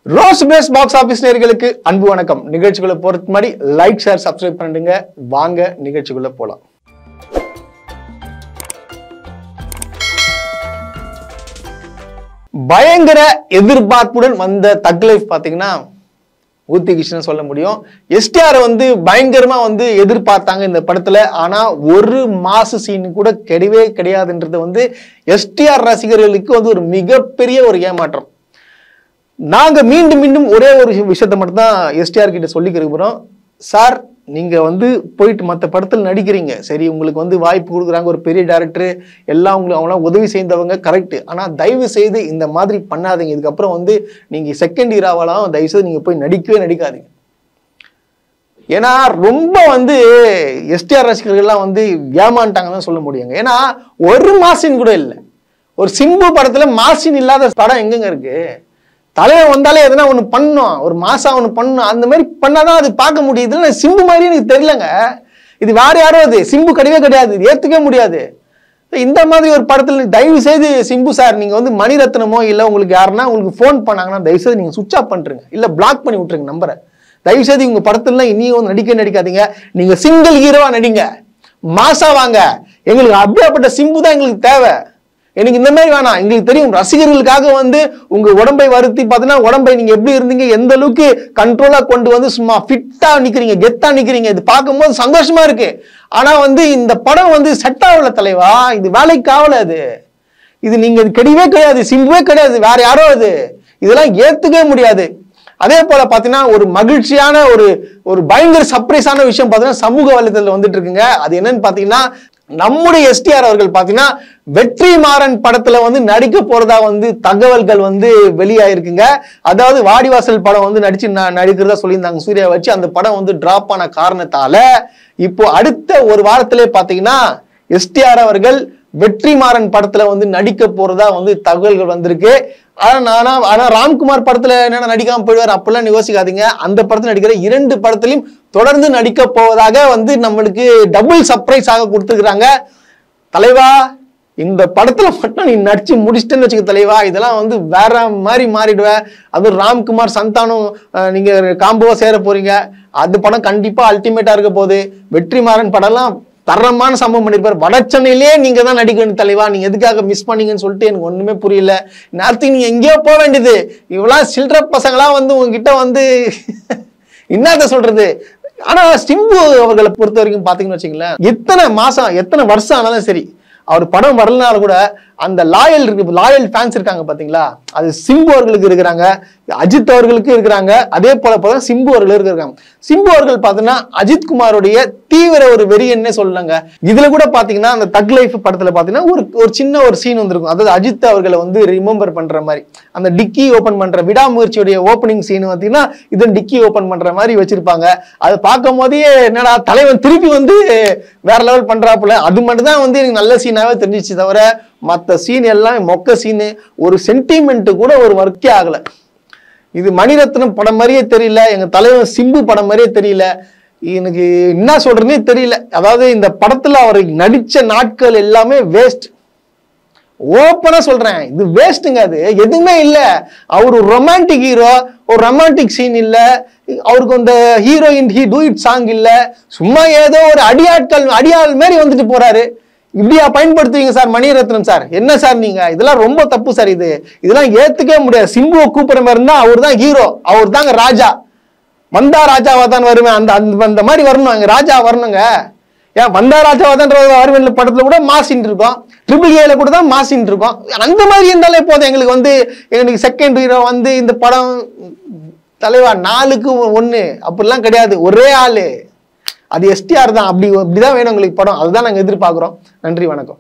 Rose base box office நேயர்களுக்கு அன்பு வணக்கம். நிகழ்ச்சிக்குள்ள போறதுக்கு முன்னாடி லைக் ஷேர் சப்ஸ்கிரைப் பண்ணிடுங்க. வாங்க நிகழ்ச்சிக்குள்ள போலாம். பயங்கர எதிர்பார்ப்புடன் வந்த தக் லைஃப் பாத்தீங்கன்னா ஊத்தி கிருஷ்ணன் சொல்ல முடியும். எஸ்டிஆர் பயங்கரமா எதிர்பார்த்தாங்க இந்த படத்துல. ஆனா ஒரு மாசு சீன் கூட கிடையவே கிடையாதுன்றது எஸ்டிஆர் ரசிகர்களுக்கு ஒரு மிகப்பெரிய ஒரு ஏமாற்றம். நாங்க மீண்டும் மீண்டும் ஒரே ஒரு விஷயத்த மட்டும் தான் எஸ்டிஆர் கிட்ட சொல்லிக்க போறோம். சார், நீங்க போயிட்டு மற்ற படத்தில் நடிக்கிறீங்க, சரி, உங்களுக்கு வாய்ப்பு கொடுக்குறாங்க, ஒரு பெரிய டைரக்டர் எல்லாம் உங்களுக்கு அவங்களாம் உதவி செய்தவங்க, கரெக்ட். ஆனா தயவு செய்து இந்த மாதிரி பண்ணாதீங்க. இதுக்கப்புறம் நீங்க செகண்ட் ஹீரோவாலாம் தயவு செய்து நீங்க போய் நடிக்கவே நடிக்காதீங்க. ஏன்னா ரொம்ப எஸ்டிஆர் ரசிகர்கள்லாம் ஏமாண்டாங்கன்னு தான் சொல்ல முடியுங்க. ஏன்னா ஒரு மாசின் கூட இல்லை. ஒரு சிம்பு படத்துல மாசின் இல்லாத படம் எங்கெங்க இருக்கு? தலைவன் வந்தாலே எதனா ஒண்ணு பண்ணும், ஒரு மாசா ஒண்ணு பண்ணும், அந்த மாதிரி பண்ணாதான் அது பார்க்க முடியுது. சிம்பு மாதிரி எனக்கு தெரியலங்க. இது வேற யாரோ, அது சிம்பு கிடையவே கிடையாது, ஏத்துக்கவே முடியாது. இந்த மாதிரி ஒரு படத்துல தயவு செய்து சிம்பு சார், நீங்க மணிரத்னமோ இல்ல உங்களுக்கு யாருன்னா உங்களுக்கு போன் பண்ணாங்கன்னா தயவு செய்து நீங்க சுவிட்ச் ஆஃப் பண்றீங்க, இல்ல பிளாக் பண்ணி விட்டுருங்க நம்பரை. தயவு செய்து உங்க படத்துல இனியும் நடிக்காதீங்க. நீங்க சிங்கிள் ஹீரோவா நடிங்க, மாசா வாங்க. எங்களுக்கு அப்படியாப்பட்ட சிம்பு தான் எங்களுக்கு தேவை. எனக்கு இந்த மாதிரி வேணாம். எங்களுக்கு தெரியும் ரசிகர்களுக்காக உங்க உடம்பை வருத்தி பார்த்தீங்கன்னா உடம்பை நீங்க எப்படி இருந்தீங்க, எந்த அளவுக்கு கண்ட்ரோலா கொண்டு சும்மா ஃபிட்டா நிக்கிறீங்க, கெத்தா நிக்கிறீங்க. இது பார்க்கும்போது சந்தோஷமா இருக்கு. ஆனா இந்த படம் செட் ஆகல தலைவா. இது வேலைக்கு ஆகல. இது நீங்க கிடையவே கிடையாது, சிம்புவே கிடையாது, வேற யாரோ. அது இதெல்லாம் ஏத்துக்கவே முடியாது. அதே போல பாத்தீங்கன்னா ஒரு மகிழ்ச்சியான ஒரு பயங்கர சர்ப்ரைஸான விஷயம் பாத்தீங்கன்னா சமூக வலைதளத்துல வந்துட்டு இருக்குங்க. அது என்னன்னு பாத்தீங்கன்னா, நம்முடைய எஸ்டிஆர் அவர்கள் பாத்தீங்கன்னா வெற்றிமாறன் படத்துல நடிக்க போறதா தகவல்கள் வெளியாயிருக்குங்க. அதாவது வாடிவாசல் படம் நடிக்கிறதா சொல்லியிருந்தாங்க சூர்யா வச்சு. அந்த படம் டிராப் ஆன காரணத்தால இப்போ அடுத்த ஒரு வாரத்திலே பாத்தீங்கன்னா எஸ்டிஆர் அவர்கள் வெற்றிமாறன் படத்துல நடிக்க போறதா தகவல்கள் வந்திருக்கு. ஆனா ராம்குமார் படத்துல என்ன நடிக்காம போயிடுவார் அப்படிலாம் யோசிக்காதீங்க. அந்த படத்துல நடிக்கிற 2 படத்திலையும் தொடர்ந்து நடிக்க போவதாக நம்மளுக்கு டபுள் சர்ப்ரைஸ் ஆக கொடுத்துருக்காங்க. தலைவா, இந்த படத்துல மட்டும் நீ நடிச்சு முடிச்சிட்டேன்னு வச்சுக்க தலைவா, இதெல்லாம் வேற மாதிரி மாறிடுவேன். அதுவும் ராம்குமார் சந்தானம் நீங்க காம்போவா சேர போறீங்க. அது படம் கண்டிப்பா அல்டிமேட்டா இருக்க போகுது. வெற்றிமாறன் படம்லாம் தரமான சம்பவம் பண்ணிருப்பாரு. வட சென்னையிலேயே நீங்க தான் நடிக்கணும் தலைவா, நீங்க எதுக்காக மிஸ் பண்ணீங்கன்னு சொல்லிட்டு எனக்கு ஒண்ணுமே புரியல. நேரத்துக்கு நீங்க எங்கேயோ போக வேண்டியது. இவ்வளவு சில்ற பசங்களாம் உங்ககிட்ட என்னத்த சொல்றது. ஆனா சிம்பு அவர்களை பொறுத்த வரைக்கும் பாத்தீங்கன்னு வச்சுங்களேன், எத்தனை மாசம் எத்தனை வருஷம் ஆனாலும் சரி, அவர் படம் வரலனால கூட அந்த லாயல் ஃபேன்ஸ் இருக்காங்க பாத்தீங்களா, அது சிம்பு அவர்களுக்கு இருக்கிறாங்க, அஜித் அவர்களுக்கு இருக்கிறாங்க. அதே போல சிம்பு அவர்களுக்கு இருக்காங்க. சிம்பு அவர்கள் பாத்தீங்கன்னா அஜித் குமாரோடைய தீவிர ஒரு வெறியன்னே சொல்லலாங்க. இதுல கூட பாத்தீங்கன்னா அந்த தக் லைஃப் படத்துல பாத்தீங்கன்னா ஒரு சின்ன ஒரு சீன் வந்திருக்கும். அதாவது அஜித் அவர்களை ரிமெம்பர் பண்ற மாதிரி அந்த டிக்கி ஓபன் பண்ற விடாமுயற்சியுடைய ஓப்பனிங் சீன் பாத்தீங்கன்னா இது டிக்கி ஓபன் பண்ற மாதிரி வச்சிருப்பாங்க. அது பார்க்கும் போதே என்னடா தலைவன் திருப்பி வேற லெவல் பண்றாப்புல. அது மட்டும் தான் எனக்கு நல்ல சீனாவே தெரிஞ்சிச்சு. தவிர மற்ற சீன் எல்லாம் மொக்க சீனு. ஒரு சென்டிமெண்ட் கூட ஒரு ஒர்க்கே ஆகல. இது மணிரத்னம் படம் மாதிரியே தெரியல, எங்க தலைவன் சிம்பு படம் மாதிரியே தெரியல. எனக்கு என்ன சொல்றதுன்னே தெரியல. அதாவது இந்த படத்துல அவர் நடிச்ச நாட்கள் எல்லாமே வேஸ்ட். ஓப்பனா சொல்றேன், இது வேஸ்ட்டுங்க. அது எதுவுமே இல்ல. அவர் ஒரு ரொமான்டிக் ஹீரோ, ஒரு ரொமான்டிக் சீன் இல்ல. அவருக்கு அந்த heroine he do it song இல்ல. சும்மா ஏதோ ஒரு அடியாள் மாதிரி போறாரு. இப்படியா பயன்படுத்துவீங்க சார் மணிரத்னம் சார்? என்ன சார் நீங்க? இதெல்லாம் ரொம்ப தப்பு சார். இதெல்லாம் ஏத்துக்கவே முடியாது. சிம்புவை கூப்பிடுற மாதிரி இருந்தா அவர் தான் ஹீரோ, அவர் தாங்க ராஜா. வந்தா ராஜாவா தான் வருவேன், அந்த மாதிரி வரணும், எங்க ராஜா வரணுங்க. ஏன் வந்தா ராஜாவா தான் வருவேன் படத்துல கூட மாசின் இருக்கும், ட்ரிபிள் ஏல கூட தான் மாசின் இருக்கும். அந்த மாதிரி இருந்தாலே போதும் எங்களுக்கு. எங்களுக்கு செகண்ட் ஹீரோ இந்த படம் தலைவா 4க்கு 1 அப்படிலாம் கிடையாது. ஒரே ஆளு, அது எஸ்டிஆர் தான். அப்படிதான் வேணும் உங்களுக்கு படம். அதுதான் நாங்க எதிர்பார்க்கிறோம். நன்றி, வணக்கம்.